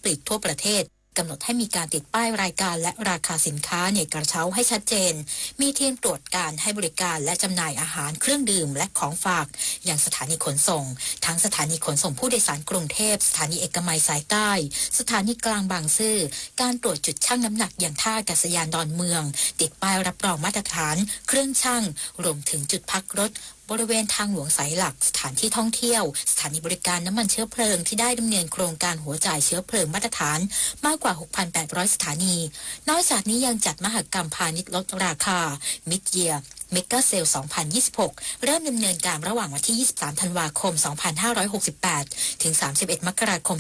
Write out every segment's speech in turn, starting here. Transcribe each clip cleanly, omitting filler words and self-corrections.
ลีกทั่วประเทศกำหนดให้มีการติดป้ายรายการและราคาสินค้าในกระเช้าให้ชัดเจนมีทีมตรวจการให้บริการและจำหน่ายอาหารเครื่องดื่มและของฝากอย่างสถานีขนส่งทั้งสถานีขนส่งผู้โดยสารกรุงเทพสถานีเอกมัยสายใต้สถานีกลางบางซื่อการตรวจจุดชั่งน้ำหนักอย่างท่าอากาศยานดอนเมืองติดป้ายรับรองมาตรฐานเครื่องชั่งรวมถึงจุดพักรถบริเวณทางหลวงสายหลักสถานที่ท่องเที่ยวสถานีบริการน้ำมันเชื้อเพลิงที่ได้ดำเนินโครงการหัวจ่ายเชื้อเพลิงมาตรฐานมากกว่า 6,800 สถานีนอกจากนี้ยังจัดมหกรรมพาณิชย์ลดราคา Mid Year Mega Sale 2026 เริ่มดำเนินการระหว่างวันที่ 23 ธันวาคม 2568 ถึง 31 มกราคม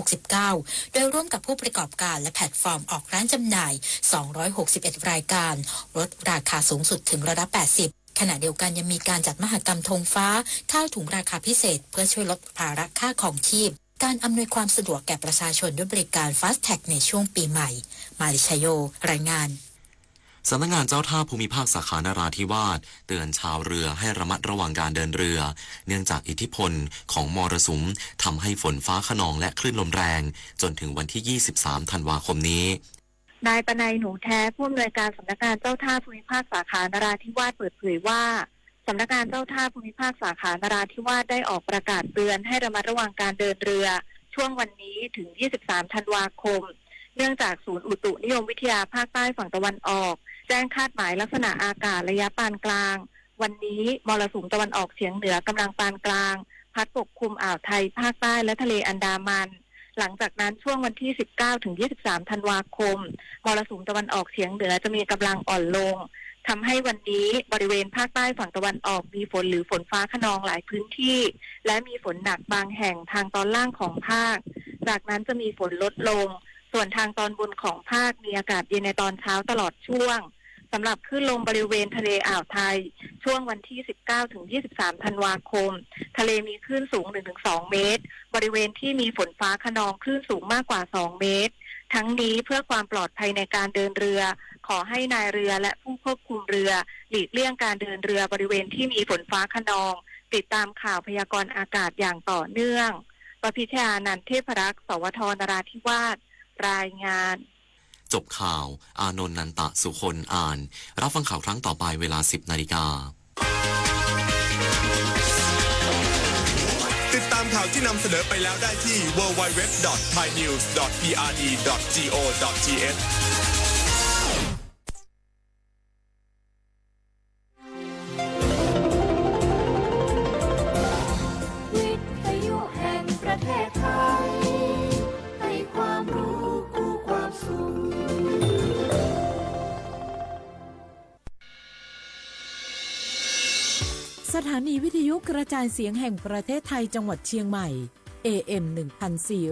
2569 โดยร่วมกับผู้ประกอบการและแพลตฟอร์มออกร้านจำหน่าย 261 รายการลดราคาสูงสุดถึง80%ขณะเดียวกันยังมีการจัดมหกรรมธงฟ้าข้าวถุงราคาพิเศษเพื่อช่วยลดภาระค่าของชีพการอำนวยความสะดวกแก่ประชาชนด้วยบริการ Fast Tag ในช่วงปีใหม่มาริชโยรายงานสำนักงานเจ้าท่าภูมิภาคสาขานราธิวาสเตือนชาวเรือให้ระมัดระวังการเดินเรือเนื่องจากอิทธิพลของมรสุมทำให้ฝนฟ้าคะนองและคลื่นลมแรงจนถึงวันที่ 23 ธันวาคมนี้นายปนัยหนูแท้ผู้อำนวยการสำนักงานเจ้าท่าภูมิภาคสาขานราธิวาสเปิดเผยว่าสำนักงานเจ้าท่าภูมิภาคสาขานราธิวาสได้ออกประกาศเตือนให้ระมัดระวังการเดินเรือช่วงวันนี้ถึง 23 ธันวาคมเนื่องจากศูนย์อุตุนิยมวิทยาภาคใต้ฝั่งตะวันออกแจ้งคาดหมายลักษณะอากาศระยะปานกลางวันนี้มรสุมตะวันออกเฉียงเหนือกำลังปานกลางพัดปกคลุมอ่าวไทยภาคใต้และทะเลอันดามันหลังจากนั้นช่วงวันที่ 19 ถึง 23 ธันวาคมมรสุมตะวันออกเฉียงเหนือจะมีกำลังอ่อนลงทำให้วันนี้บริเวณภาคใต้ฝั่งตะวันออกมีฝนหรือฝนฟ้าคะนองหลายพื้นที่และมีฝนหนักบางแห่งทางตอนล่างของภาคจากนั้นจะมีฝนลดลงส่วนทางตอนบนของภาคมีอากาศเย็นในตอนเช้าตลอดช่วงสำหรับคลื่นลมบริเวณทะเลอ่าวไทยช่วงวันที่ 19 ถึง 23 ธันวาคมทะเลมีคลื่นสูง 1-2 เมตรบริเวณที่มีฝนฟ้าคะนองคลื่นสูงมากกว่า 2 เมตรทั้งนี้เพื่อความปลอดภัยในการเดินเรือขอให้นายเรือและผู้ควบคุมเรือหลีกเลี่ยงการเดินเรือบริเวณที่มีฝนฟ้าคะนองติดตามข่าวพยากรณ์อากาศอย่างต่อเนื่องประพิชญานันท์เทพรักษ์สวทนราธิวาสรายงานจบข่าวอานนท์นันตะสุคนอ่านรับฟังข่าวครั้งต่อไปเวลา 10 นาฬิกาติดตามข่าวที่นำเสนอไปแล้วได้ที่ www.thainews.prd.go.thสถานีวิทยุกระจายเสียงแห่งประเทศไทยจังหวัดเชียงใหม่ AM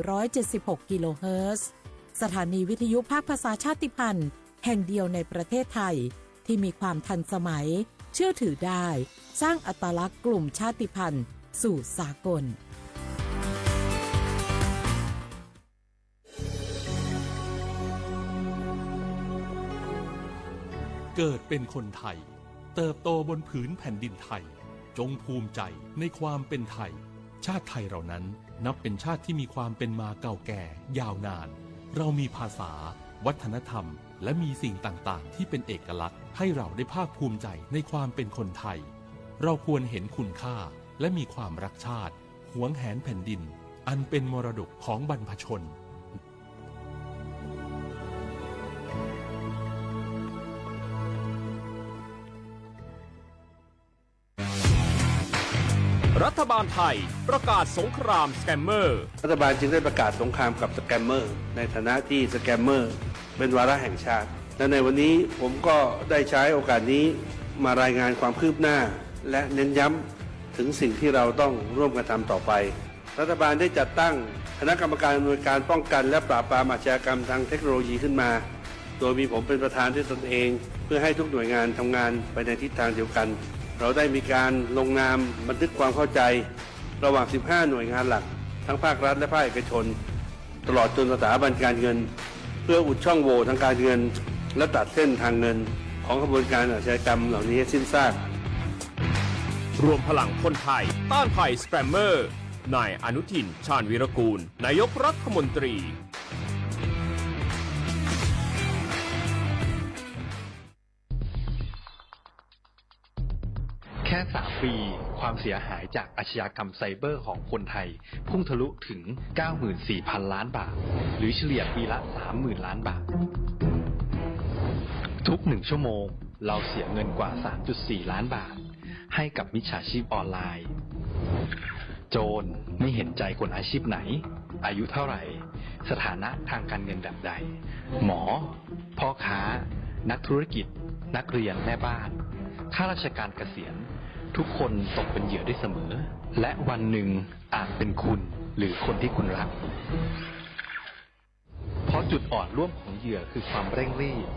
1476 กิโลเฮิรตซ์สถานีวิทยุภาคภาษาชาติพันธุ์แห่งเดียวในประเทศไทยที่มีความทันสมัยเชื่อถือได้สร้างอัตลักษณ์กลุ่มชาติพันธุ์สู่สากลเกิดเป็นคนไทยเติบโตบนผืนแผ่นดินไทยจงภูมิใจในความเป็นไทยชาติไทยเรานั้นนับเป็นชาติที่มีความเป็นมาเก่าแก่ยาวนานเรามีภาษาวัฒนธรรมและมีสิ่งต่างๆที่เป็นเอกลักษณ์ให้เราได้ภาคภูมิใจในความเป็นคนไทยเราควรเห็นคุณค่าและมีความรักชาติหวงแหนแผ่นดินอันเป็นมรดกของบรรพชนรัฐบาลไทยประกาศสงครามสแกมเมอร์รัฐบาลจึงได้ประกาศสงครามกับสแกมเมอร์ในฐานะที่สแกมเมอร์เป็นวาระแห่งชาติและในวันนี้ผมก็ได้ใช้โอกาสนี้มารายงานความคืบหน้าและเน้นย้ำถึงสิ่งที่เราต้องร่วมกันทำต่อไปรัฐบาลได้จัดตั้งคณะกรรมการอำนวยการป้องกันและปราบปรามอาชญากรรมทางเทคโนโลยีขึ้นมาโดยมีผมเป็นประธานด้วยตนเองเพื่อให้ทุกหน่วยงานทำงานไปในทิศทางเดียวกันเราได้มีการลงนามบันทึกความเข้าใจระหว่าง 15 หน่วยงานหลักทั้งภาครัฐและภาคเอกชนตลอดจนสถาบันการเงินเพื่ออุดช่องโหว่ทางการเงินและตัดเส้นทางเงินของกระบวนการอาชญากรรมเหล่านี้ให้สิ้นซากรวมพลังคนไทยต้านภัยสแกมเมอร์นายอนุทินชาญวีรกูลนายกรัฐมนตรี 3 ปี ความเสียหายจากอาชญากรรมไซเบอร์ของคนไทย พุ่งทะลุถึง 94,000 ล้านบาท หรือเฉลี่ยปีละ 30,000 ล้านบาท ทุก1 ชั่วโมง เราเสียเงินกว่า 3.4 ล้านบาท ให้กับมิจฉาชีพออนไลน์ โจรไม่เห็นใจคนอาชีพไหน อายุเท่าไหร่ สถานะทางการเงินแบบใด หมอ พ่อค้า นักธุรกิจ นักเรียนแม่บ้าน ข้าราชการเกษียณ ทุกคนตกเป็นเหยื่อได้เสมอ และวันหนึ่งอาจเป็นคุณหรือคนที่คุณรัก เพราะจุดอ่อนร่วมของเหยื่อคือความเร่งรีบ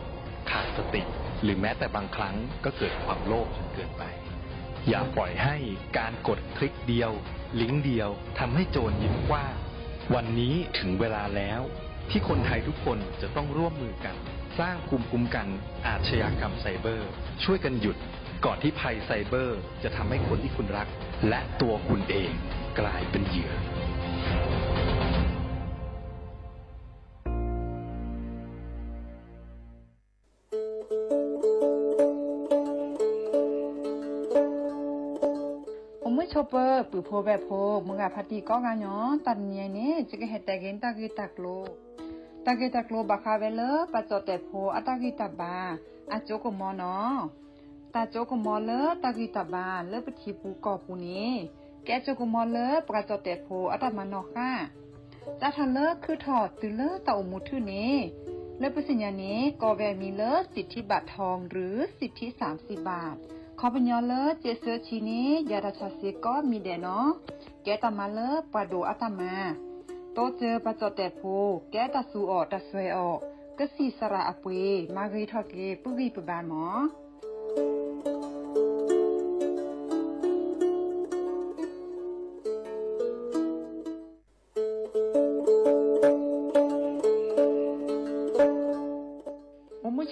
ขาดสติ หรือแม้แต่บางครั้งก็เกิดความโลภจนเกินไป อย่าปล่อยให้การกดคลิกเดียว ลิงก์เดียวทำให้โจรยิ้มกว้าง วันนี้ถึงเวลาแล้วที่คนไทยทุกคนจะต้องร่วมมือกัน สร้างภูมิคุ้มกันอาชญากรรมไซเบอร์ ช่วยกันหยุดก่อนที่ภัยไซเบอร์จะทำให้คนที่คุณรัก และตัวคุณเองกลายเป็นเหยื่อ ชอปเปอร์ปือโพแบบโพมึงอะพัดดีก็งานย้อนตันเนี่ยนี่จะก็เฮ็ดแต่เกนตะกีตักโลบักคาเวเลปะจอแต่โพอะตะกีตับบาอะโจกมอเนาะตาโจกมอเลตะกีตับบาเลปฏิปูกอปูนี้แกโจกมอเลปะจอแต่โพอะตะมานอค่ะจะทันเลคือถอดตือเลตะอมุทื่อนี้เลปสิญญานี้ก็แวมีเลสิทธิบัตรทองหรือสิทธิ30 บาทขอปัญญาเลเจเซอชีนี้ยาราชาเซก็มีเดเนาะแกตามาเลปะโดอะตามาโตเจอปะจอแต่โพแกตาสูออกตาสวยออกก็สีสระอะเปมารีทอเกปุรีปบานหมอ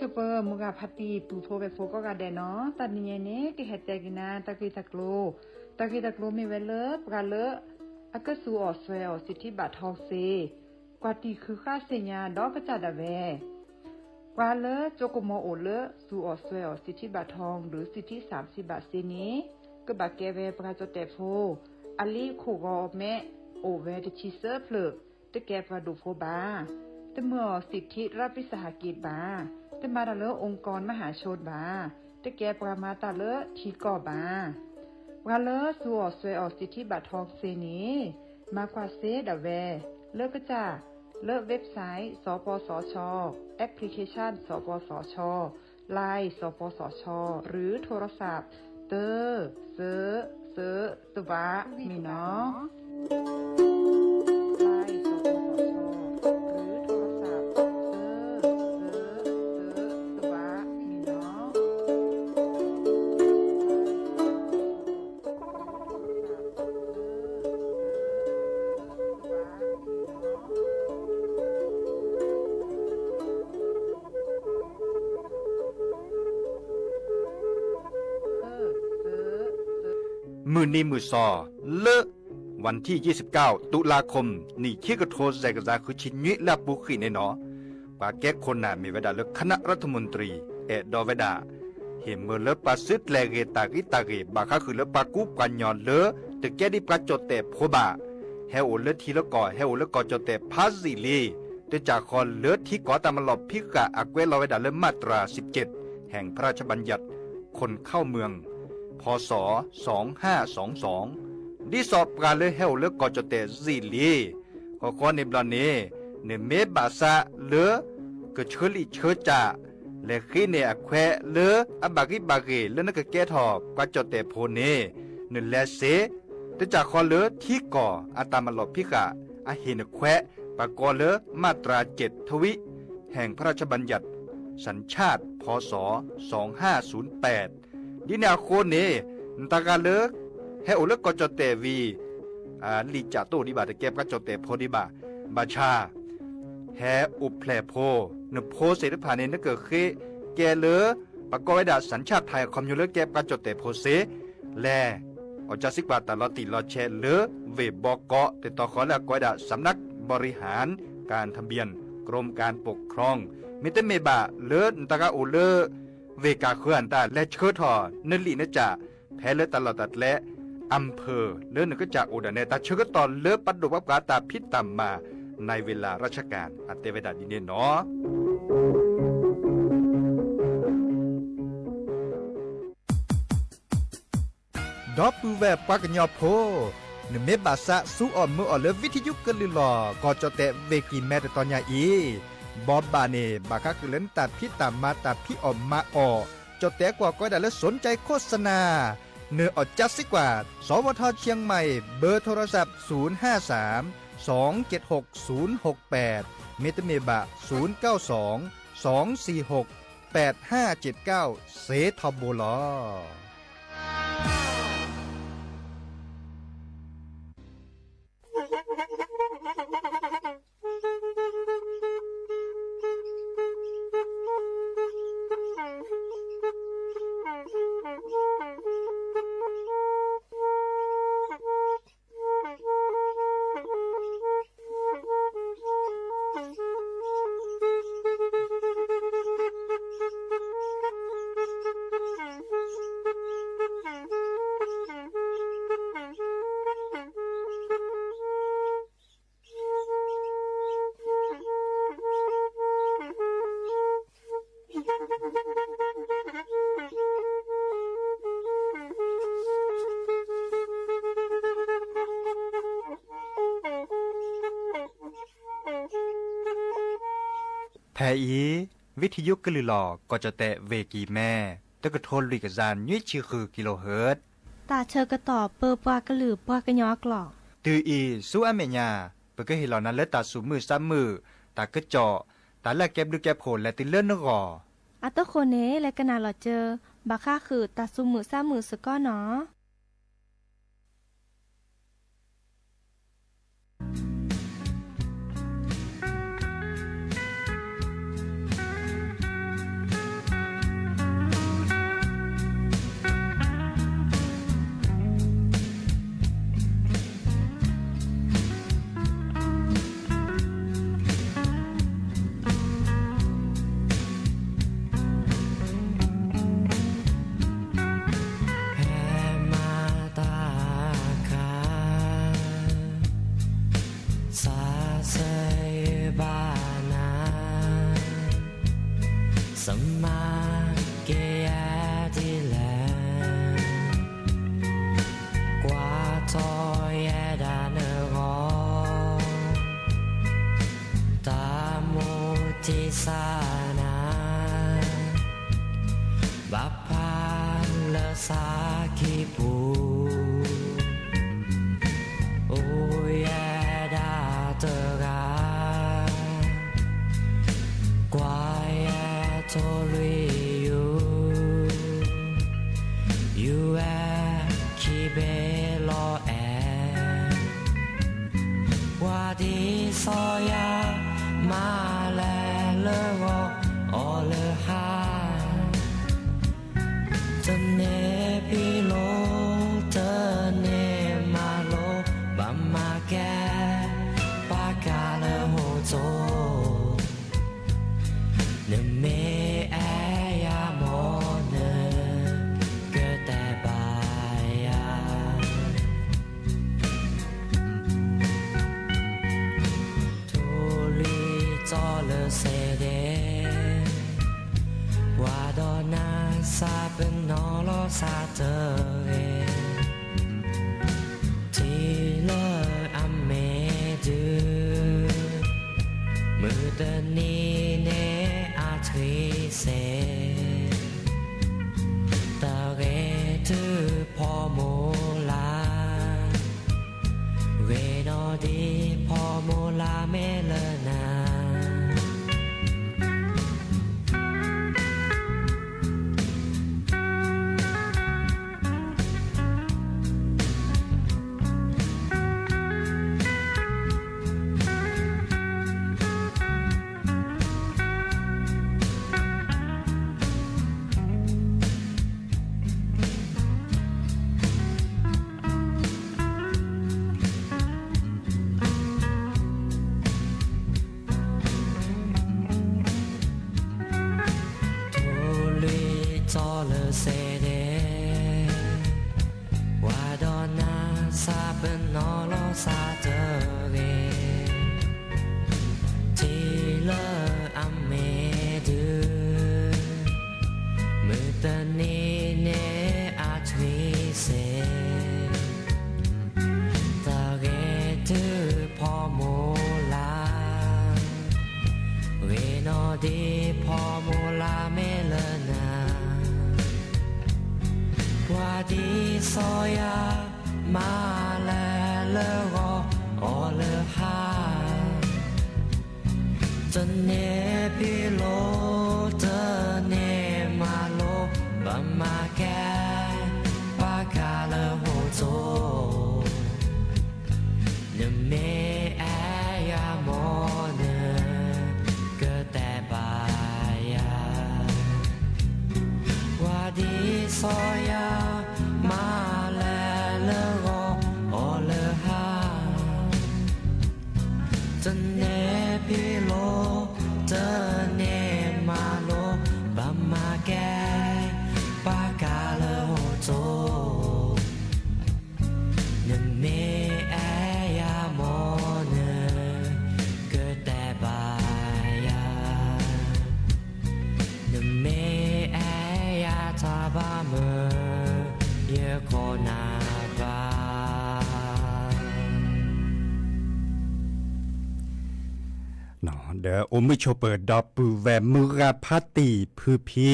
ชเปอร์มุกาพัตีปูโพเบโฟก็กาเดเนาะตัดนี้เนี่ยที่เฮ็ดแต่กินนะตะกี้ตะโกมีเวลปกาเลอะก็สูออสเวลสิทธิบัตรทองเซกว่าตีคือค่าเสียดอกก็จัดะเวกว่าเลโจกโมโอเลสูออสเวลสิทธิบัตรทองหรือสิทธิ30 บาทเซนี้ก็บาแกเวปกาจอแต่โฟอลีโคกอแม่โอเวตชิเซอร์เพลตะแกปาดูโฟบาตะเมื่อสิทธิรัฐวิสาหกิจบาตะมาตะเลองค์กรมหาชนบาตะแกปรามาตะเลทีก่อบาวาเลสัวสวยออกสิทธิบัตรทองเซนี้มากว่าเซดะแวเลิกก็จะเลิกเว็บไซต์สปสชแอปพลิเคชันสปสชไลน์สปสชหรือโทรศัพท์เตอเซตวะมีเนาะมือนี้มือซอเลอะวันที่29ตุลาคมนี่ที่กระโทษใจกระจาคือชินยิและบุขีในหนอปาแก้คนน่ะมีเวลาเลือกคณะรัฐมนตรีดอเวดาเห็นเมื่อเลือกปาซึดแลเกตากิบาคาคือเลือกปากุปัญญอนเลอะแต่แกดิปกาจดแต่โพบาเฮโอเลือกทีละก่อเฮโอเลือกก่อจดแต่พาซิลีแต่จากคอนเลือกที่ก่อตามมาหลบพิกะอักเวลอเวดาเลือกมาตรา17แห่งพระราชบัญญัติคนเข้าเมืองพศ2522ดิสอบการเลยเฮาเลกอจเตซิลีขอขอในบลาเนเนเมบาซาเลกะเชลิเชจาเลขีเนอแควเลอบากิบาเกเลนกะแกทอกกะจเตโพเนเนเลเซตะจากคอเลที่ก่ออาตามลอพิกะอะเฮนแควปะกอเลมาตรา7ทวิแห่งพระราชบัญญัติสัญชาติพศ2508ดินาโคเนตากาเลเฮโอเลกอจเตวีลีจาโตดิบาตะเก็บกะจเตโพดิบาบาชาแฮอุเพลโพนโพเสตพาเนนเกเคแกเลปะกอไวดาสัญชาติไทยคอมยูเลเก็บกะจเตโพเสแลอจาสิกบาตลอติลอเชเลเวบอกเกาะติดต่อขอและกอไวดาสำนักบริหารการทะเบียนกรมการปกครองมิเตเมบาเลนตากาโอเลเวกาเคลื่อนตาและเชิดทอนลีนจ่า แพ้เลือดตลอดตัดและอำเภอเลือดหนึ่งก็จากอุดรเนตาเชื่อก็ตอนเลือปัดดุวับกาตาพิษตามมาในเวลาราชการอัตเตเวดาดีเนเนาะดอปูแวบปากญอโพนเมบาสะสู้อ่อนมืออ่อนเลวิทยุกลือหลอก็จะแตะเวกีแม่ตอนยาอีบอบบาเนบาคักเล่นตาพิตามมาตาพี่อ่อมมาออจะแตะกว่าก็ได้แล้วสนใจโฆษณาเนื้ออดจัดสิกว่าสวทเชียงใหม่เบอร์โทรศัพท์053 276 068เมตเมบะ092 246 8579เสทบลอแพอีวิทยุกลือหลอก็จะแตะเวกีแม่ตะกะโทนลุยกะจานยี่ชื่อคือกิโลเฮิรตซ์ตาเชอกระต่อเปอปากระหลือปากระยอกหลอกตืออีสู้อเมญาเปก็เห็นเหล่านั้นและตาสูมือซ้ำมือตากระเจาะตาแลกแก็บลึกแก็บโผล่และติเลื่อนนกออัตโคเนและกะนาหลอเจอบาค่าคือตาซุมือซ้ำมือสก้อเนาะ ซาเจอเกทีเลอเมดูมือตะนีเนอาทรีเซตะเกตือพอโมลาเวนอดีพอโมลาเมเลนาว่าดีซอยามาแลเลโกโอเลฮาจนเนพิโลเจเนมาโลบามาแกปากาเลโฮโจเนเมแอยาโมเนเกแต่บายาว่าดีซอยามาแลเลโกโอเลฮาจนเนพิโลเจเนมาโลบามาแกปากาเลโฮโจเนเมแอยาโมเนเกิดแต่บายาเนเมแอยาทาบาเมเยโคนาบาเนาะเดอโอมิโชเปิดดอปูแวมือราพัตติพือพี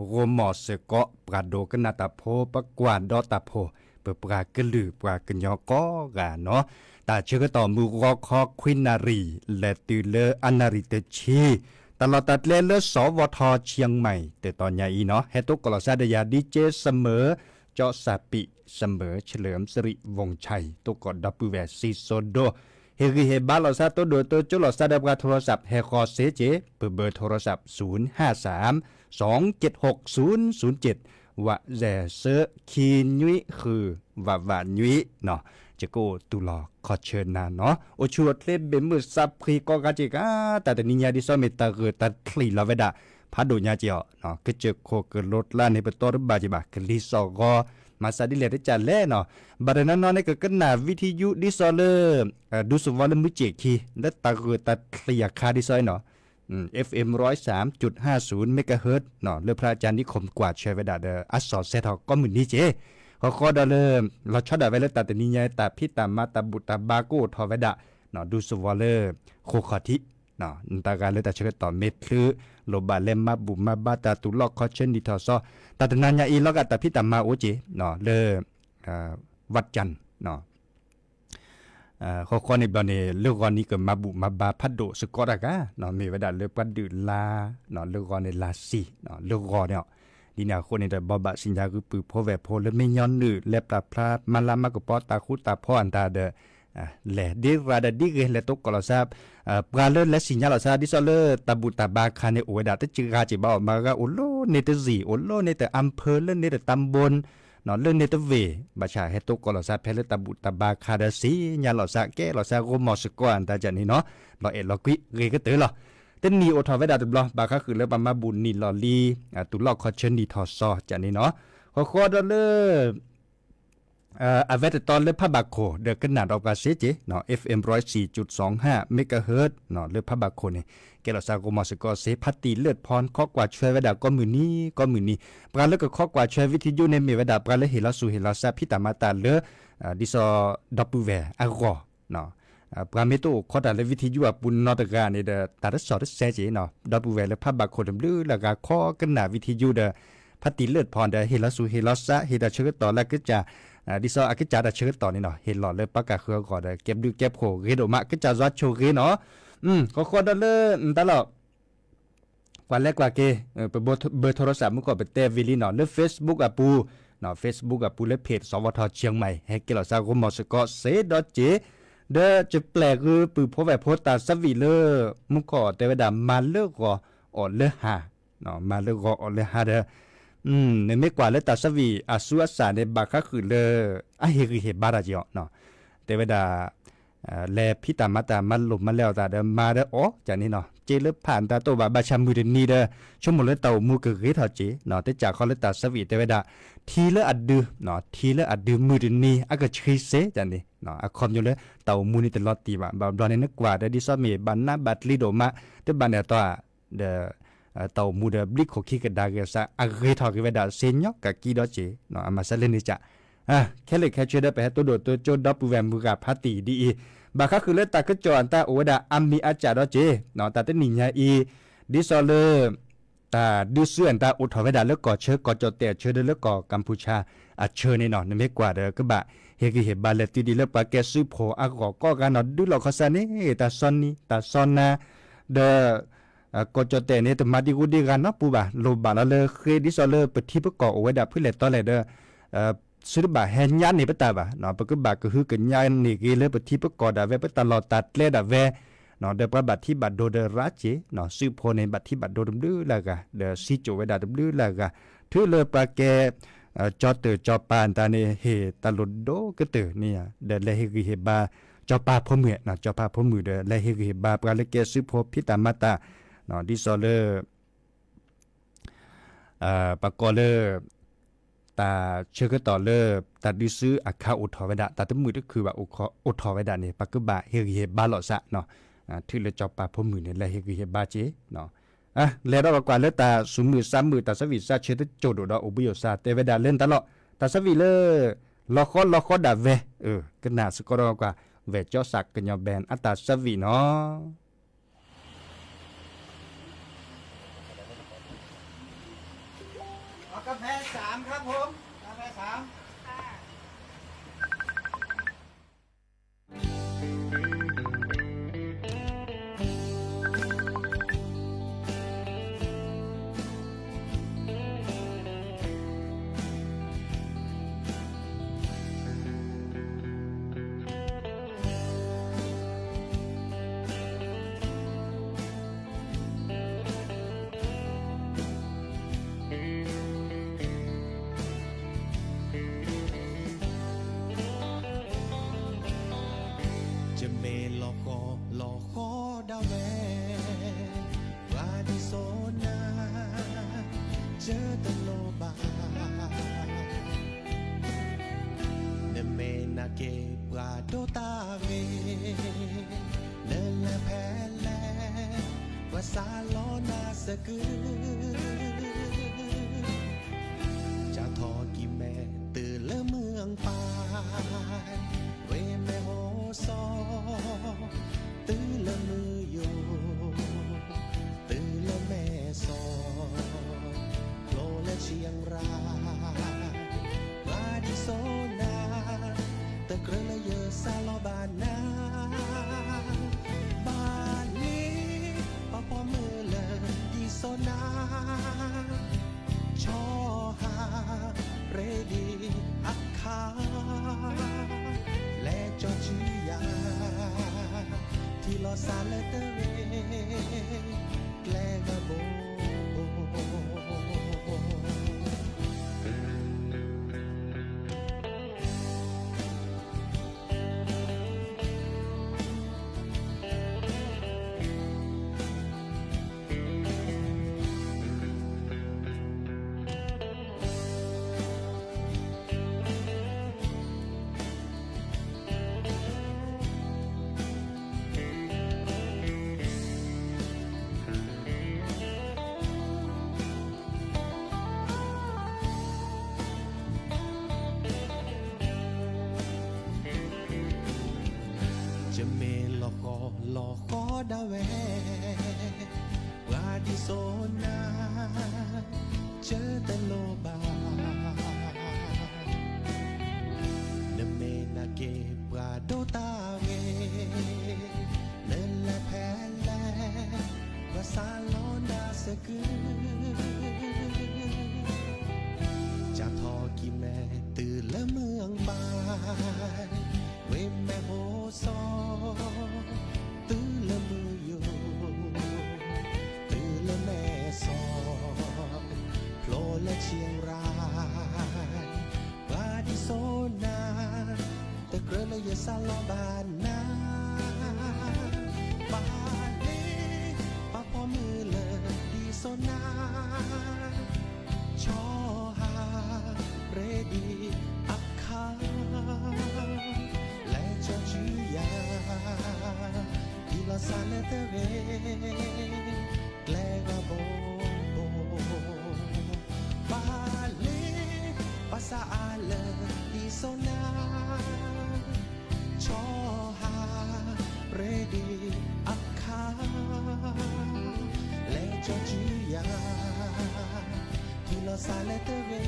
โรมอสเกาะปราโดกนาตาโพปะกวานดอตาโพเปปรากะลือปรากะยอกอกาเนาะตาเชื่อต่อมือรอคอควินารีและตือเลออนาริเตชีตลอดตัดเลเลสวทเชียงใหม่แต่ตอนใหญ่เนาะเฮตุกลซาดยาดีเจเสมอเจาะสาปิเสมอเฉลิมสิริวงชัยตุกอดปูแวซีโซโดเฮริเฮบาลอซาโตโดโตจุลอซาดบราโทรศัพท์เฮคอเซเจเบอร์โทรศัพท์053 276 007วะแซเซคีนุยคือวะวานุยเนาะจะโกตุลอขอเชิญนาเนาะโอชวดเลเบมือซับพรีก็กาจิกาแต่นิญาดิซอเมตาเกตัดคลีลาเวดาพัดโดญาเจียวเนาะก็เจอโคเกรถลาในปตอรบาจิบากลิซอกอมาซาดิเลได้จัดแลเนาะบัดนั้นเนาะในก็กนาวิทยุดิซอเลดูสวอลมือเจคีและตาเกตัดคลียคาดิซอยเนาะFM 103.50 เมกะเฮิรตซ์เนาะเลือพระอาจารย์นิคมกวาดชัยเวดาเดออัสสอเซทก็มื้อนี้เจขอดอเลเราชอดาไว้เลยตานิญาตาพิตามาตาบุตาบาโกทอเวดาเนาะดูสวอลโคขอทิเนาะตาการเลยตาเชกต่อเม็ดคือโลบาเลมมาบุมาบาตาตุลอกคอเชนดิทอซอตาตนัญญาอีลอกตาพิตามาโอเจเนาะเลวัดจันเนาะข้อในบเนี่ยเรื่องวันนี้ก็มาบุมาบาพัดโดสกอตากาเนาะมีเวลาเลือกปัดดืลาเนาะเรื่องวันในลาซีเนาะเรื่องวันเนี่ยดีนาคนในแต่บอบะสิญญาคือปือพ่อแวพอแล้วไม่ย้อนนือและปลาพลามาลามากปอตาคุตาพ่ออันตาเดแหละดีราดดีเกและตกกลซาปลาเลและสิญญาลซาดิซอเลตาบุตาบาคาในโอเวดาตจิกาจิบ่าวมาก็โอโลเนตซีโอโลเนตอำเภอเลเนตตำบลเนาะเรื่องเนตเวบาชาเฮตุกลซาเพลตาบุตาบาคาดาซีญาลซาแกลซาโกมอสกอันตาจันนี่เนาะเราเอ็ดเรากิเรก็เตอหรอเต้นนีโอทอเวดาตุบลอบาคาคือเลบามาบุญนี่ลอลีตุลอกคอเชนดีทอซอจันนี่เนาะขอดอเลอเวตตอนเลพะบาโคเดกนาดอกาเซเจเนาะ FM 104.25 เมกะเฮิรตซ์เนาะเลพะบาโคนี่แกลซาโกมอสกอเซพัตติเลือดพรข้อกว่าช่วยเวดาก็มื้อนี้ปราเลก็ข้อกว่าช่วยวิทยุในเมเวดาปราเลเฮลาสุเฮลาซาพิตามาตาเลดิซอดับเบิลแวอารอเนาะปราเมโตขอดาเลวิทยุปุนนอตกาในเดตาดสอดเซเจเนาะดับเบิลแวและพะบาโคดลือแล้วก็ข้อกันหน้าวิทยุเดพัตติเลือดพรเดเฮลาสุเฮลาซาเฮดาเชกต่อแล้วก็จะดิซออากิจาดาเชิดต่อนี่เนาะเห็นหลอดเลยปากกาเครือก่อนเก็บดูเก็บโขเรโดมะก็จะรัดโชเรเนาะก็ควรดอเลยตลอดวันแรกว่าเกเบอร์โทรศัพท์มึงก็ไปเตวิลีเนาะหรือ Facebook อ่ะปูเนาะ Facebook อ่ะปูและเพจสวทเชียงใหม่ให้เกลาซาโกมอสกอเซดอเจเดจะแปลกคือปือพอแบบโพตาสวีเลมึงก็แต่ว่าดามาเลิกก็ออเลหาเนาะมาเลิกก็ออเลหาเด้อในไม่กว่าและตาสวีอาสุอาสาในบาคาคือเลอะเฮริเฮบาราจิอเนาะแต่เวลา แลพี่ตามาตามันหลุมมาแล้วตาเดมาเด้ออ๋อจากนี้เนาะเจเลผ่านตาโตบาบาชามือเดนีเด้อชั่วโมงเลยเต่ามูกะเกยเท่าเจเนาะแต่จากเขาเลยตาสวีเตเวดาทีละอัดดือเนาะทีละอัดดือมือเดนีอากะชีเซจากนี้เนาะอะคอมอยู่เลยเต่ามูนี่ตลอดตีบาดอนในนึกกว่าเดดิซอมีบันนาบัดลีโดมาแต่บันเนี่ยตัวเดเต่ามูเดบลิกโคคิกะดาเกซาอะเกยทอกเวดาเซญอกกะกีดอเจเนาะอามาซะเลนิจะแค่เลยแค่ช่วยได้ไปให้ตัวโดดตัวโจดอปูแวมมือกับพาตีดีบาคาคือเลตาก็จอนตาโอดาอัมมีอาจารย์เจเนาะตาเตนิญญาอีดิซอเลตาดิเสื่อนตาอุทเวดาแล้วก่อเชื้อก่อจอเตเชื้อแล้วก่อกัมพูชาอาเชื้อในเนาะไม่กว่าเด้อก็บะเฮกิเฮบาเลติดีแล้วปาแกซุโผอะก่อกันเนาะดูหลอกเขาซะนี่ตาซอนนี่ตาซอนนาเดก่อจอเตเนี่ยตมาดิกูดีกันเนาะปูบาโลบาละเลเคดิซอเลปฏิปก่อโอเวดาเพื่อเลตอเลเด้อสุดบาเห็นยันนี่ปะตาบะเนาะปะก็บาก็คือกันยันนี่กีเลยปฏิปกอดาเวปตลอดตัดเลดาเวเนาะเดปะบัดที่บัดโดเดราเจเนาะซื้อโพในบัดที่บัดโดดดื้อละกะเดซิโจเวดาดดื้อละกะถือเลปะแกจอเตจอปานตาเนเฮตลดโดก็เตเนี่ยเดเลเฮกิเฮบาจอปาพมือเนาะจอปาพมือเดเลเฮกิเฮบาปะเลเกซื้อโพพิตามาตาเนาะดิซอเลปะกอเลตาเชื่อก็ต่อเลิกตาดิซื้ออาคาอุทธเวดาตาตั้งมือก็คือว่าอุทธเวดาเนี่ยปักก็บะเฮกิเฮบาหลอซะเนาะที่เราจอบปาพมือเนี่ยและเฮกิเฮบาเจเนาะแล้วเรากว่าเลือตาสูมือซ้ำมือตาสวิซาเชื่อโจดดออุบโยซาเตเวดาเล่นตลอดตาสวิเลลอคอดาเวก็น่าสกอรกว่าเวจอสักกันยอแบนอัตาสวิเนาะกาแฟ3ครับผมกาแฟ3จะเมลอคอดาแววาดิโซนาเจอตโลบาเนเมนาเกปราโดตาเวเนลแพลวาซาโลนาสกือจะทอกิแม่ตื่นละเมืองปายเวแม่โฮซอตื่นละมืออยู่ตื่นละแม่ซอโคลและเชียงรายลาดิโซนาตะเกรละเยอซาลอบานาบ้านนี้พอมือเลยดิโซนาชอหาเรดีอักคาและจอชื่อยาที่ลอซาเลเตเวแกลกะโบจะเมลอคอดาแววาดิโซนาเจอตโลบาเนเมนาเกปราโดตาเวเนลแพลวาซาโลนาสกือจะทอกิแม่ตื่นละเมืองบายเวแม่โฮซอตื่นละมืออยู่ตื่นละแม่ซอโผล่และเชียงรายบาดิโซนาตะเกรละเยซาลอบานา sona cho ha ready akha le cho chu ya ila sane te ve klega bo bale pasa ale di sona cho ha ready akha le cho chu ya ila sane te ve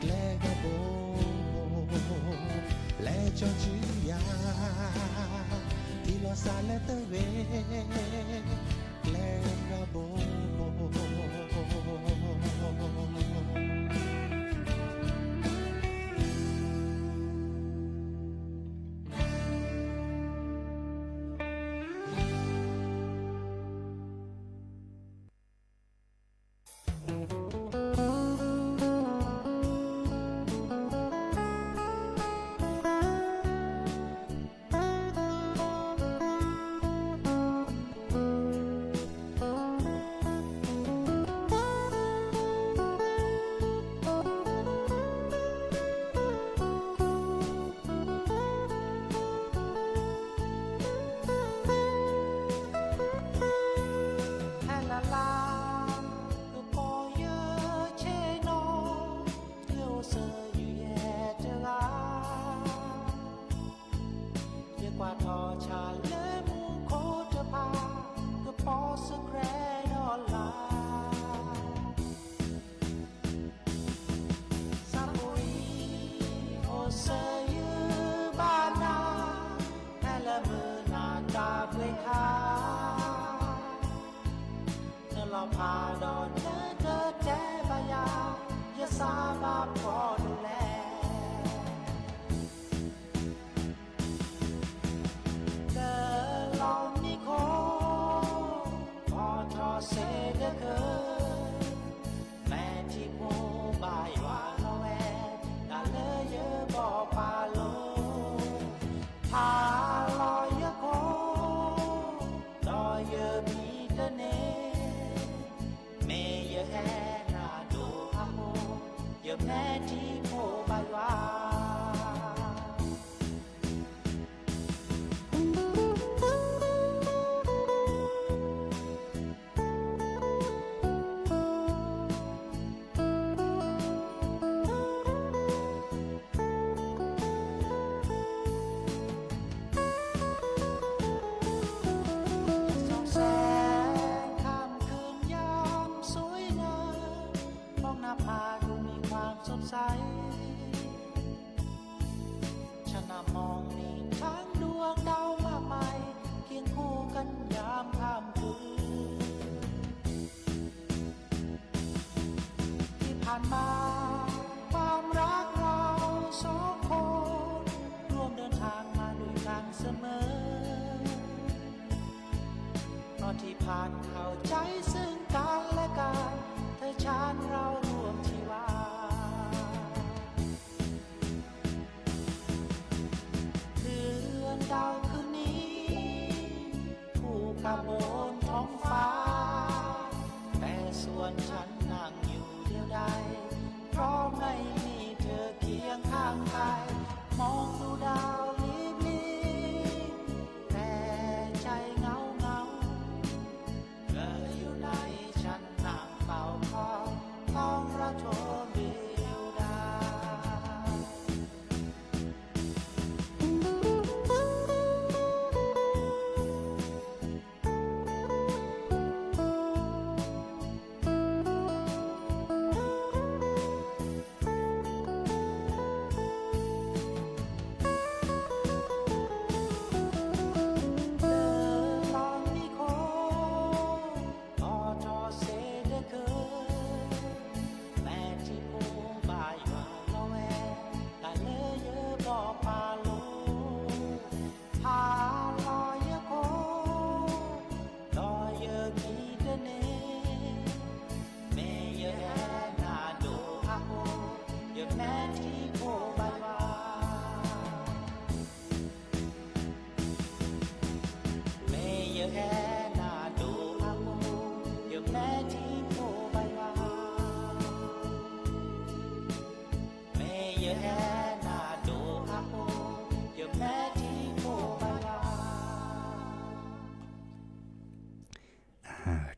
klega bo le cho chu ya ila sane te ve klega bo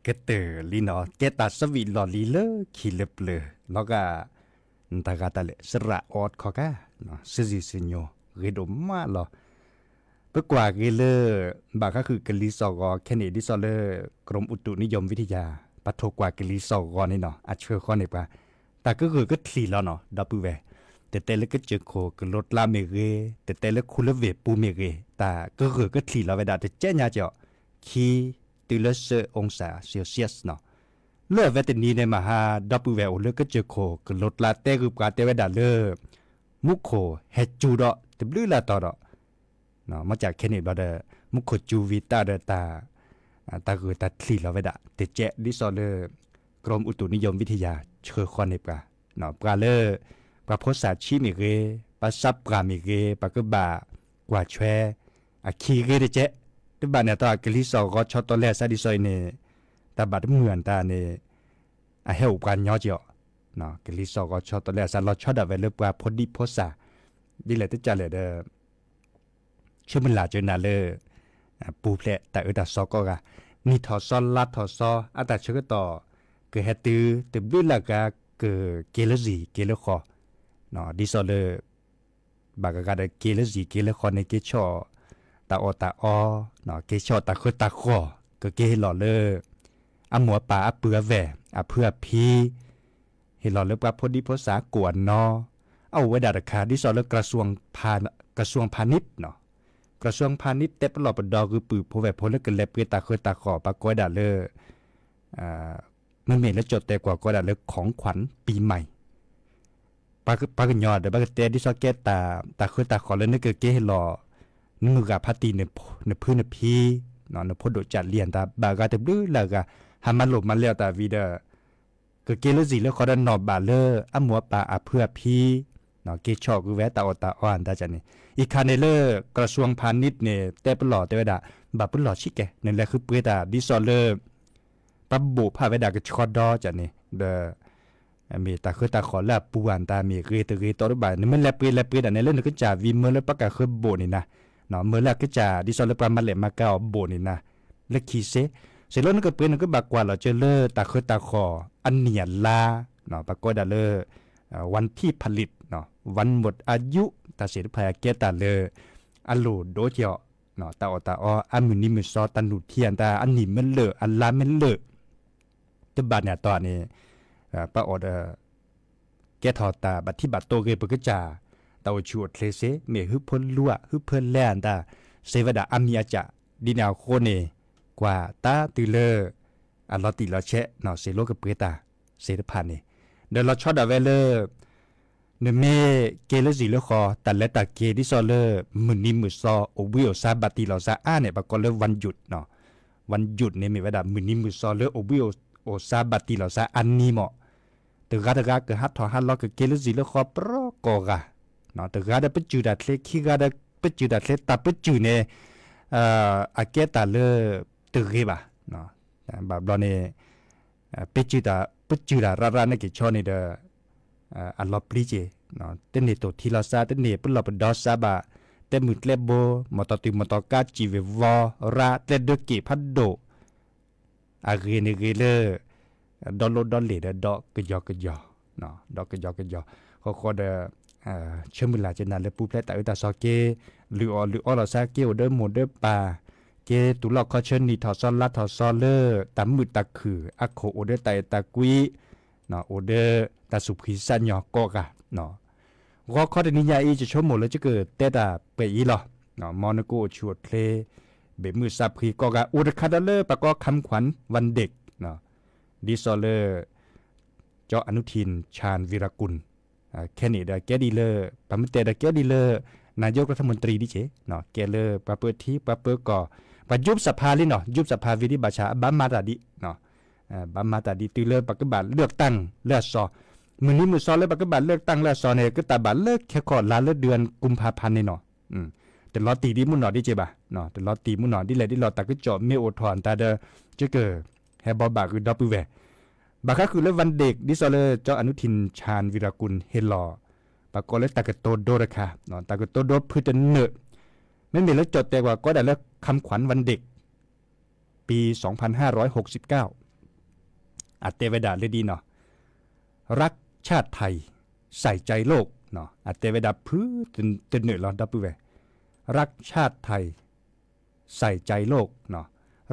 ก็เตอลีเนาะแกตาสวีหลอลีเลขีเล็บเลยแล้วก็ตากาตาเลสระออดขอกะเนาะซิซิซิโยเรดมาลอเพื่อกว่าเกเลบาก็คือกลีสอกอแค่นี้ดิซอเลกรมอุตุนิยมวิทยาปัทกว่ากลีสอกอนี่เนาะอาเชื่อข้อนี่ปะแต่ก็คือก็ทลีแล้วเนาะดับเวแต่ละก็เจอโคกรถลาเมเรแต่ละคุลเวปูเมเรแต่ก็คือก็ทลีแล้วเวลาแต่เจ้าญาเจ้าคีตุลเซองศาเซลเซียสเนาะเลือเวตนี้ในมหาดับเวลเลือก็เจอโคกรถลาเตกุกาเตเวดาเลมุโคเฮจูดอตบลือลาตอดอเนาะมาจากแค่นี้เราเดมุโคจูวิตาเดตาคือตาทลีแล้วเวดาแต่เจดิซอเลกรมอุตุนิยมวิทยาเชื่อข้อนี้ปะเนาะปลาเลปลาโพสาชิมิเกปลาซับปลามิเกปลากระบากว่าแชอะคีเกเดเจตบาเนี่ยตากลิสอก็ชอตอแลซาดิซอยเนี่ยตาบัดเหมือนตาเนี่ยอะเฮลกันย่อเจาะเนาะกลิสอก็ชอตอแลซาลอชอดาเวลปลาพอดีโพสาดิเลยตจะเลยเด้อชื่อมันลาเจนาเลปูเพลแต่ตาซอก็กะนี่ทอซอลาทอซออะตาชื่อต่อเกเฮตือตบลือละกะเกเกลซีเกลคอเนาะดิซอเลบากกะดเกลซีเกลคอในเกชอตาอตาอเนาะเกชอตาคือตาคอก็เกหล่อเลอะหมัวป่าอะเปือแหวอะเพื่อพีเฮหล่อเลปะพอดีภาษากวนเนาะเอาไว้ดาราคาดิซอเลกระทรวงพาณิชย์เนาะกระทรวงพาณิชย์แต่ปลอดดอคือปือพอแหวพอเลกเลเปตาคือตาคอปะก้อยดาเลมันเมแล้วจดแต่กว่าก็ได้เลยของขวัญปีใหม่ปากยอดเดี๋ยวปากเตดิซอเกตตาคือตาขอเลยนึกเกให้รอนึกกับพัตีในพื้นในพีเนาะในพดจัดเรียนตาบากาเตบลื้อแล้วก็หามันหลบมันเลี้ยวตาวีเดอก็เกลสิแล้วขอดันนอบบาเลออะหมัวปาอะเพื่อพีเนาะเกชอคือแวตาอตาอ่อนตาจันนี่อีกคันในเลอกระทรวงพาณิชย์เนี่ยแต่ปลอดแต่ว่าบาปลอดชิแกนั่นแหละคือเปตาดิซอเลอปรับบุพาเวดากชอดอจันนี่เดมีตาคือตาขอละปูอันตามีเรตอรบานี่มันแลเปอันนี้เล่นก็จะวีเมื่อแล้วปะกะคือโบนี่นะเนาะเมื่อแล้วก็จะดิซอลประมาณเลมาเก้าโบนี่นะและคีเซเสร็จแล้วนั่นก็เป็นก็บักกว่าเราเจอเลตาคือตาขออันเนียลาเนาะปะก็ดาเลวันที่ผลิตเนาะวันหมดอายุตาเสร็จพายเกตาเลอัลโลโดเจาะเนาะตาออันมุนิมิซอตันนุเทียนตาอันนี้มันเลอันลามันเลตบาเนี่ยตอนนี้ปะอดแกทอตาบัดที่บัดโตเกปกจาตาชวดเลเซเมฮึพลลัวฮึพลแลนตาเซวดาอามีอาจะดินาโคเนกว่าตาตือเลอลอติลอเชเนาะเซโลกเปตาเซตพันนี่เดลอชอดาเวเลเนเมเกลสิเลคอตันและตาเกดิซอเลมุนิมุซอโอวิโอซาบัติลอซาอาเนี่ยปะกอเลวันหยุดเนาะวันหยุดเนี่ยมีเวลามุนิมุซอเลโอวิโอซาบัติลอซาอันนี้เหมาะตกาตกาเกฮัดทอฮัดล็อกเกลสิเลคอปรอกอกะเนาะตกาได้ปัจจุดัดเลขีกาได้ปัจจุดัดเลตาปัจจุเนี่ยอาเกตาเลตเกบะเนาะแบบเราเนี่ยปัจจุดาราในกิจชนนี่เดอัลลอปลีเจเนาะเตนี่ตัวที่เราซาเตนี่ปุ่นเราเป็นดอซาบะเตมุตเลโบมอตติมอตกาจิเววอราเตเดกิพัดโดอาเกเนเกเลดอลโลดอลเลดอกกยอกเนาะดอกกยอกเขาเดเชื่อมือหลาจะนานเลยปุ๊บแล้วแต่อุตสาหเกหรือเราซาเกอเดอร์โมเดอร์ปาเกตุลอกเขาเชิญนี่ถอดซอนลัดถอดซอนเลอตำมือตะคืออักโคโอเดอร์ไตตะกุยเนาะโอเดอร์ตาสุพิสัญญากอกะเนาะก็ข้อนี้ยาอีจะชมหมดแล้วจะเกิดแต่ตาเปอีหรอเนาะมอนโกชวดเพลเบมือซับคีกอกะอุดคาดาเลอร์ปะก็คำขวัญวันเด็กเนาะดิซอเลอร์เจาะอนุทินชาญวีรกุลแค่นี้เด้อแกดีเลอร์ปะมเตเด้อแกดีเลอร์นายกรัฐมนตรีดิเจเนาะแกเลอร์ปะเปิดที่ปะเปิดก่อปะยุบสภาลิเนาะยุบสภาวิธิบัญชาบัมมาตาดิเนาะบัมมาตาดิตุเลอร์ปะกบัดเลือกตั้งเลือกซอมื้อนี้มื้อซอเลยปะกบัดเลือกตั้งเลือกซอเนี่ยก็ตาบัดเลิกแค่ก่อนลาเลือกเดือนกุมภาพันธ์นี่เนาะแต่รอตีดิมุนเนาะดิเจบ่ะเนาะแต่รอตีมุนเนาะดิเลยดิรอตะกึจ่อเมโอทอนตาเด้อจะเกิดแฮบอบาคือดอปเวบาก็คือเรื่องวันเด็กดิซอเลอร์เจ้าอนุทินชาญวีรกุลเฮลอปากก็เลยตะกะโตโดราคาเนาะตะกะโตโดพื้นจะเนอะไม่มีแล้วจดแต่ว่าก็ได้แล้วคำขวัญวันเด็กปี2569 อาเตเวดาเลยดีเนาะรักชาติไทยใส่ใจโลกเนาะอาเตเวดาพื้นเหนือเราดับเวรักชาติไทยใส่ใจโลกเนาะ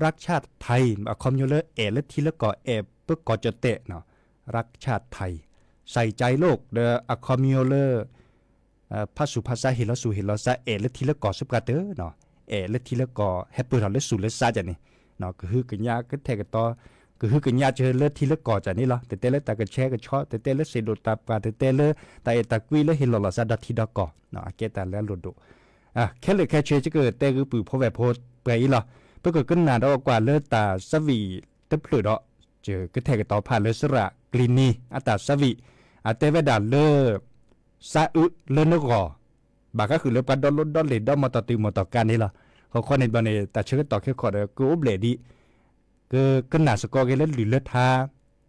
รักชาติไทยคอมยูเลอร์และทีละก่อเพื่อก่อจะเตะเนาะรักชาติไทยใส่ใจโลกเดอคอมยูเลอร์ภาษาภาษาเฮลสูเฮลซาและทีละก่อสุกาเตอเนาะและทีละก่อแฮปปี้เราเลสูเลซาจันนี่เนาะก็คือกันยาก็แทกันต่อก็คือกันยาเจอเลือดทีละก่อจันนี่เหรอแต่เลือดตากระแชกระชอแต่เลือดเสดตาปาแต่เลือดตาตะกุยเลือดเฮลลอซาดัทีละก่อเนาะเกตาแล้วหลุดแค่เลยแค่เชื่อจะเกิดแต่คือปือพอแบบโพสไปอีหรอเพื่อเกิดขึ้นนานเอากว่าเลือดตาสวีตะพลุดอเจอก็แทกันต่อผ่านเลือดสระกลินีอัตาสวีเตเวดาเลือดซาอุเลือดนกบางก็คือเลือดปัดดอลดอลเลดอมอตติมอตการนี่เหรอเขาข้อในบันเนแต่เชื่อต่อแค่ขอเดียวกูอุบเลดีก็หนาสกอเกเล็ดหรือเลือดทา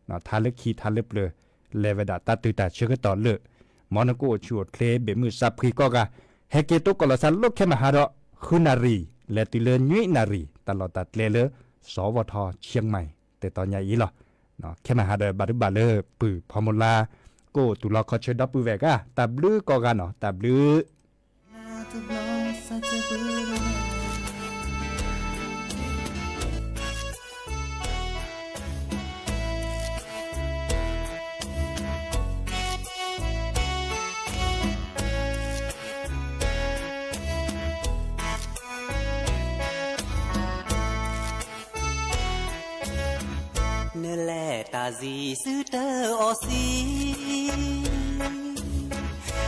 เนาะทาเลือดขี้ทาเลือดเปลือเลเวดาตาตื่นแต่เชื่อต่อเลือดมอนกูชวดเคลเบมือซับพรีก็กะเฮเกตุกอลสันลูกแค่มาหาดอคุณนารีและติเลยุยนารีตลอดตัดเลเลสวทเชียงใหม่แต่ตอนใหญ่อีหรอเนาะแค่มาหาดอบารุบาเลปือพอมลากูตุลาคอเชดับปือแวกะตาบลือก็กันเนาะตาบลือเนื้อแล่ตาซีซื้อเตอออซี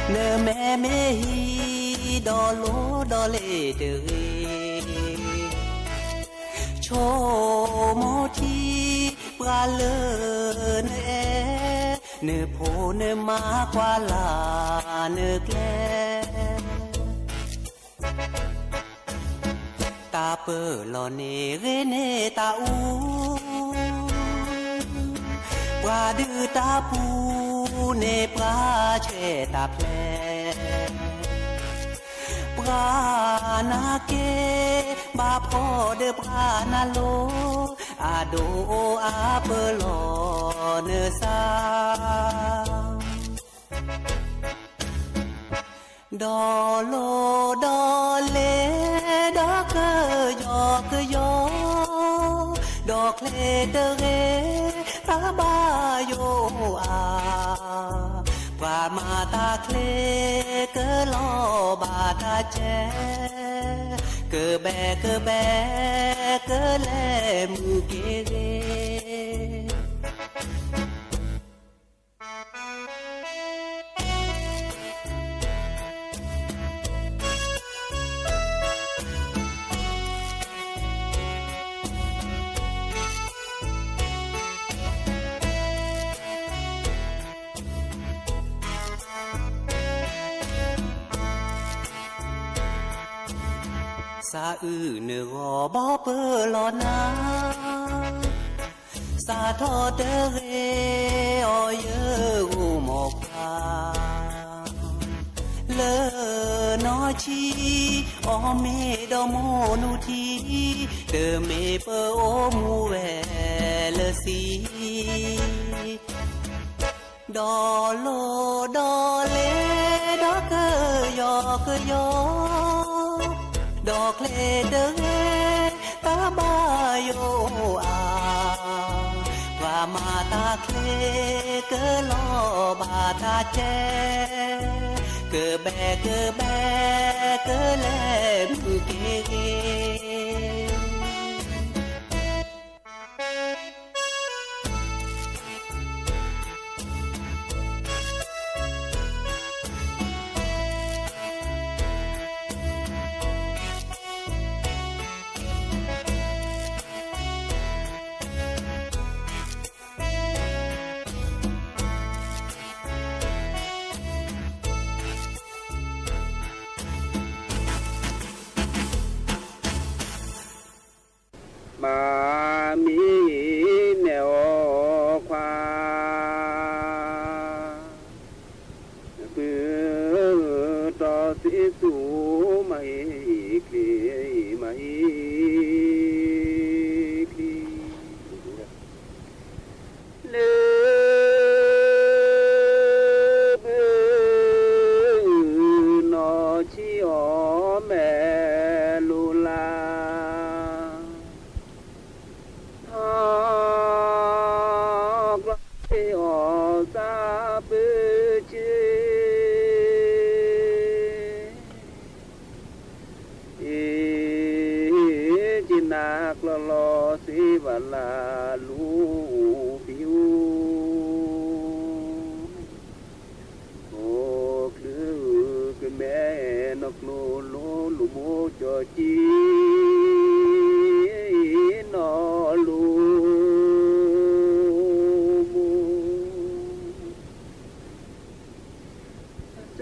เนื้อแม่เมฮีดอโลดอเลเดเรโชโมทีปราเลเนเนื้อโพเนื้อมากว่าลาเนื้อแกลตาเปอลอเนเรเนตาอูปลาดื้อตาปูเนปลาเชตาแพลปลานาเกบาพอเดปลานาโลอาโดอาเปลอเนซาดอโลดอเลดอกเกยอกยอดอกเลเดเรตาบาโยอาปรามาตาเคลเกลอบาตาเจเกแบเกแลมูเกเรซาอือเนื้อบอเปอลอนาซาทอเดเรอเยอูหมอกาเลนอชีอเมดอโมนูทีเดเมเปโอมูเวเลซีดอโลดอเลดอกเกยอกยอดอกเลเดเรตาบาโยอาว่ามาตาเคลเกลอบาตาเจเกแบเกแลมือเกเร ลูผิวโอ้คือคือแม่นกโลโลลูโมจอจีนอลูโมเจ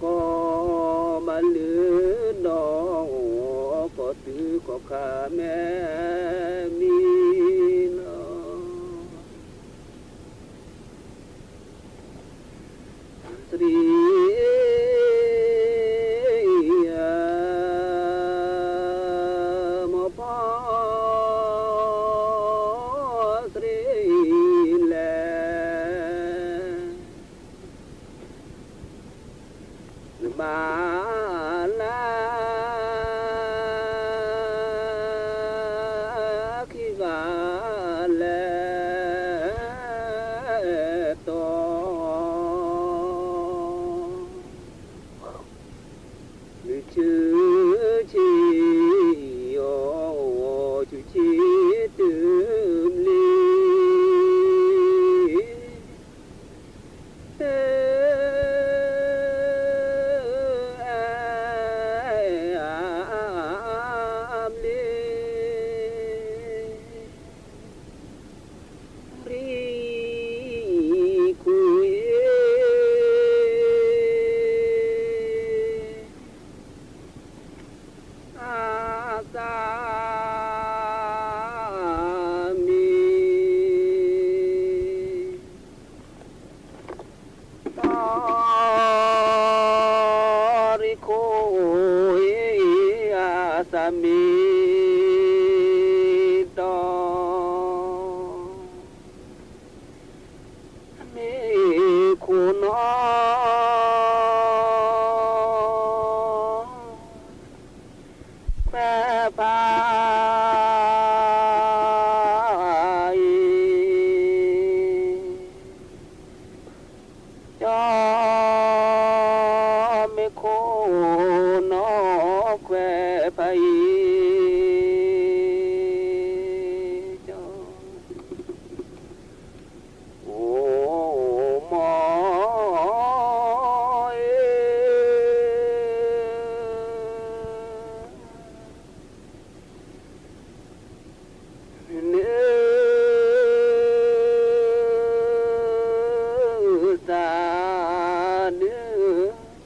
ก็มาเหลือน้องก็ถือก็ข้าแม่มีน้องตรีมอพอตรี Hãy subscribe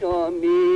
cho kênh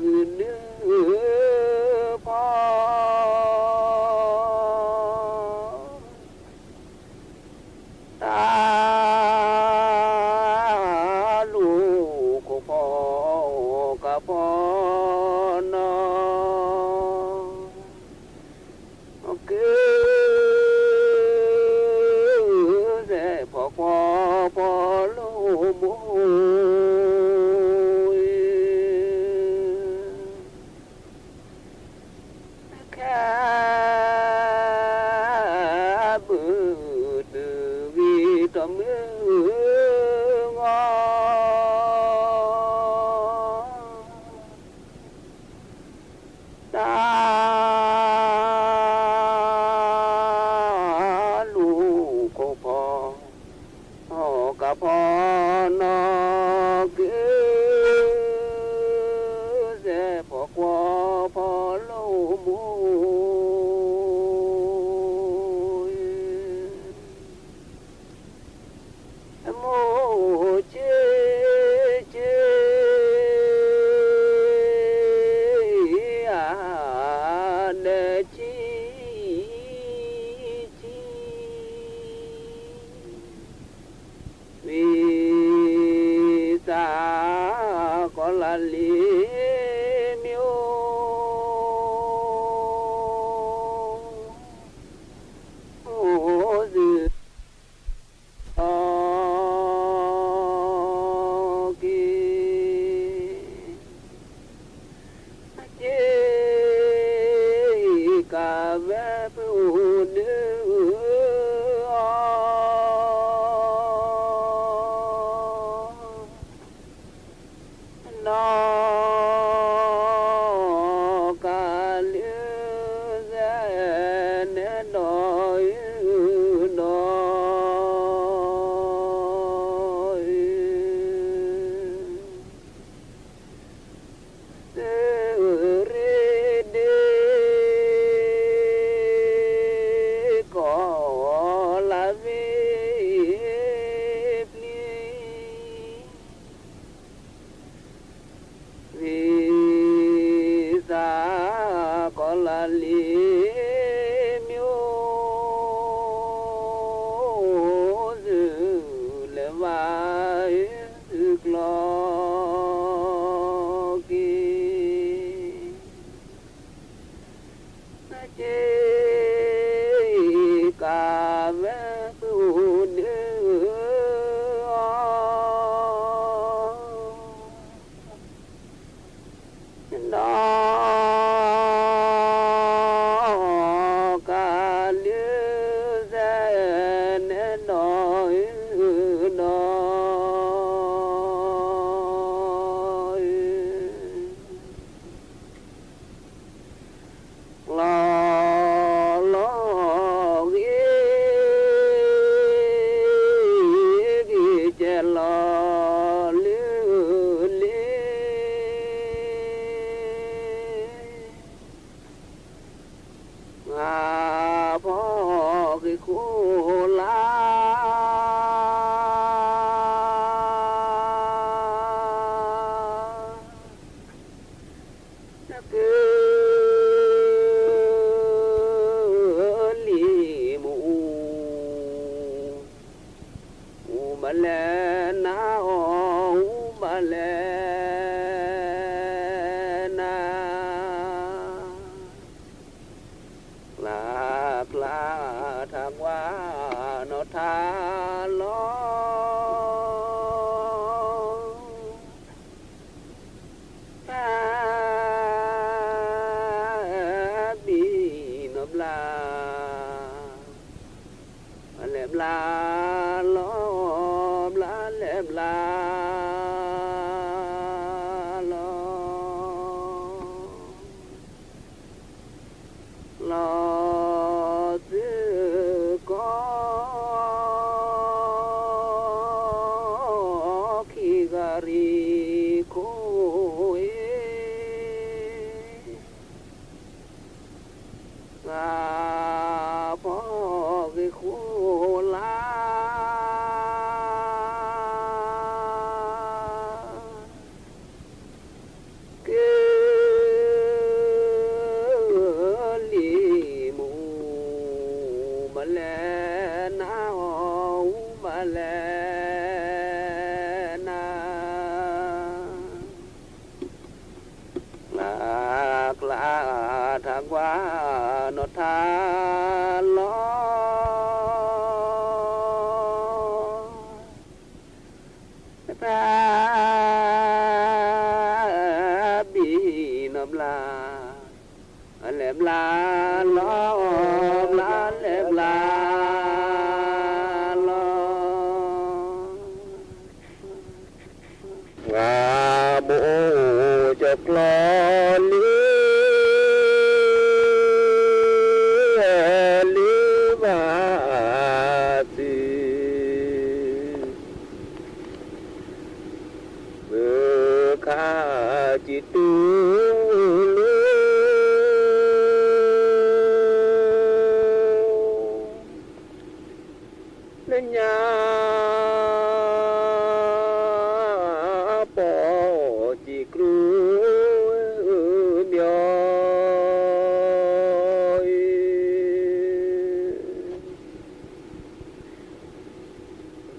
Ghiền Mì Gõ để không bỏ lỡ ดอกกาลือแสนดอยดอยลอลอกอีเจลอลือลีพ่อคือคู่ลาลีมูมาแลนามาแลนาลาทางว่านอทาลอบีนบลาแหลมลาลอมลาแหลมลาลอลอซื้อกอขีการีโคเอลาพ่อคือคู่ลาลีมูมาแลนามาแลนาลาทางว่านอทาลอบีนบลาแหลมลาลอมลาแหลมลาลองาโมจกลอลีมาตีเมื่อข้าจิตตูเล่นยาปอจิกรูเมียว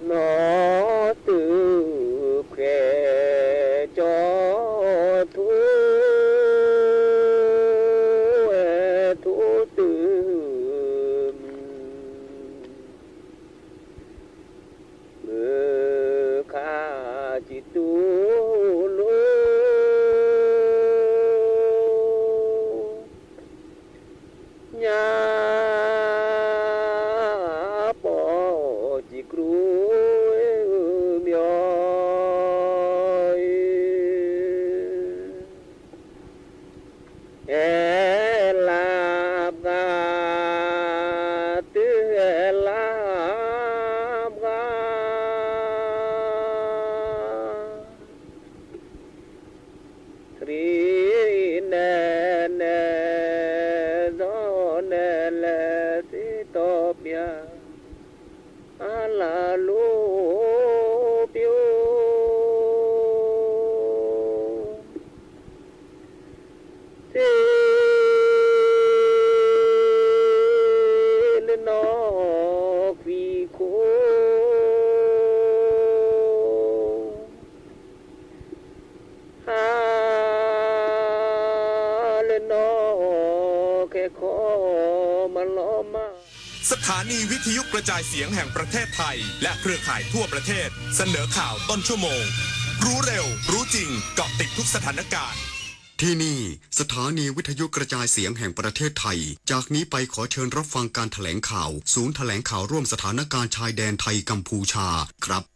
นอตือแค่จอทูตืมเมื่อข้าจิตตูลูญาปอจิกรูเมียวลาบกาตือลาบกาทรีแนแนโดแนแลสิตอบยาอาลาลูปิวสิลนอควีโคฮาลนอแค่ขอมาล้อมา สถานีวิทยุกระจายเสียงแห่งประเทศไทยและเครือข่ายทั่วประเทศเสนอข่าวต้นชั่วโมง รู้เร็วรู้จริงเกาะติดทุกสถานการณ์ ที่นี่สถานีวิทยุกระจายเสียงแห่งประเทศไทยจากนี้ไปขอเชิญรับฟังการแถลงข่าวศูนย์แถลงข่าวร่วมสถานการณ์ชายแดนไทยกัมพูชาครับ